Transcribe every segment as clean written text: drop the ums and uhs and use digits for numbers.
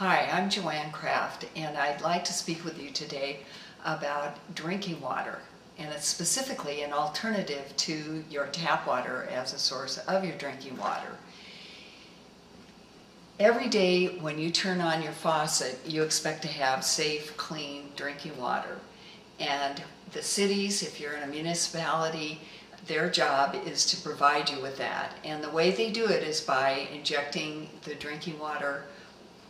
Hi, I'm Joanne Kraft, and I'd like to speak with you today about drinking water, and it's specifically an alternative to your tap water as a source of your drinking water. Every day when you turn on your faucet, you expect to have safe, clean drinking water. And the cities, if you're in a municipality, their job is to provide you with that. And the way they do it is by injecting the drinking water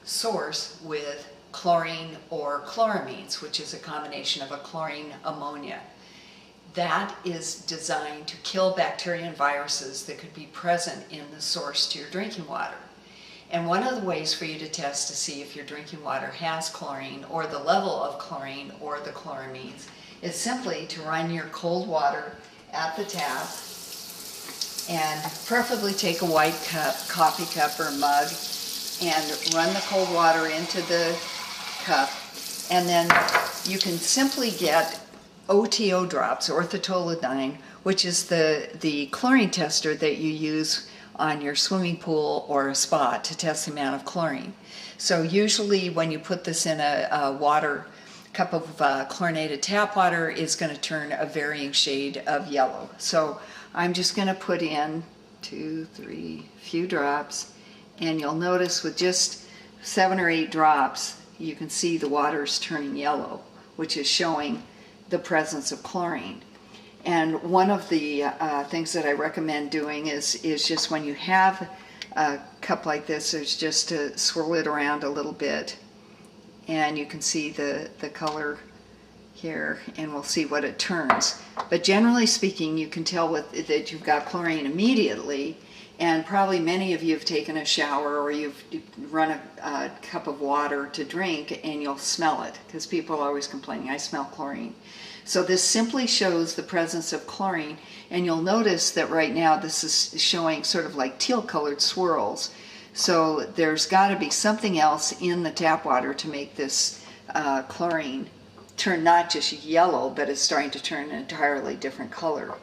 source with chlorine or chloramines, which is a combination of a chlorine ammonia. That is designed to kill bacteria and viruses that could be present in the source to your drinking water. And one of the ways for you to test to see if your drinking water has chlorine or the level of chlorine or the chloramines is simply to run your cold water at the tap and preferably take a white cup, coffee cup or mug, and run the cold water into the cup, and then you can simply get OTO drops, orthotolidine, which is the chlorine tester that you use on your swimming pool or a spa to test the amount of chlorine. So usually when you put this in a cup of chlorinated tap water, it's going to turn a varying shade of yellow. So I'm just going to put in 2, 3, few drops. And you'll notice with just 7 or 8 drops, you can see the water's turning yellow, which is showing the presence of chlorine. And one of the things that I recommend doing is just when you have a cup like this, is just to swirl it around a little bit. And you can see the color here, and we'll see what it turns. But generally speaking, you can tell that you've got chlorine immediately. And probably many of you have taken a shower or you've run a cup of water to drink and you'll smell it, because people are always complaining, I smell chlorine. So this simply shows the presence of chlorine, and you'll notice that right now this is showing sort of like teal colored swirls. So there's got to be something else in the tap water to make this chlorine turn not just yellow, but it's starting to turn an entirely different color.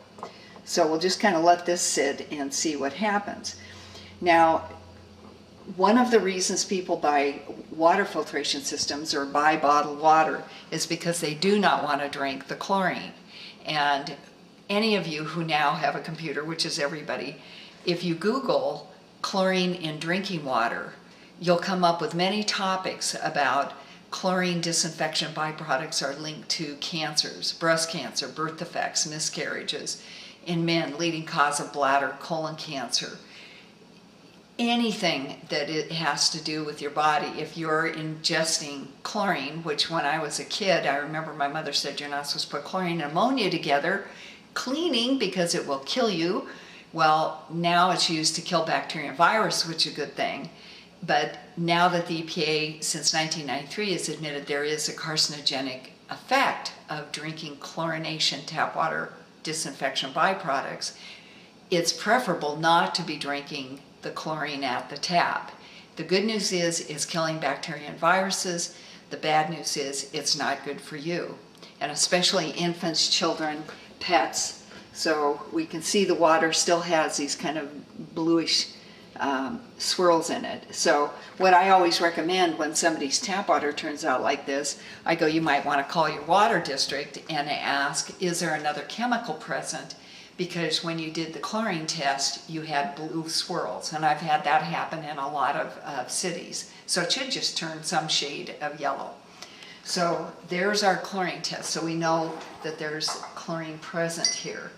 So we'll just kind of let this sit and see what happens. Now, one of the reasons people buy water filtration systems or buy bottled water is because they do not want to drink the chlorine. And any of you who now have a computer, which is everybody, if you Google chlorine in drinking water, you'll come up with many topics about chlorine disinfection byproducts are linked to cancers, breast cancer, birth defects, miscarriages in men, leading cause of bladder, colon cancer. Anything that it has to do with your body, if you're ingesting chlorine, which when I was a kid, I remember my mother said you're not supposed to put chlorine and ammonia together, cleaning because it will kill you. Well, now it's used to kill bacteria and virus, which is a good thing. But now that the EPA, since 1993, has admitted there is a carcinogenic effect of drinking chlorination tap water disinfection byproducts, it's preferable not to be drinking the chlorine at the tap. The good news is it's killing bacteria and viruses. The bad news is it's not good for you, and especially infants, children, pets. So we can see the water still has these kind of bluish swirls in it. So what I always recommend when somebody's tap water turns out like this, I go, you might want to call your water district and ask, is there another chemical present? Because when you did the chlorine test, you had blue swirls, and I've had that happen in a lot of cities. So it should just turn some shade of yellow. So there's our chlorine test. So we know that there's chlorine present here.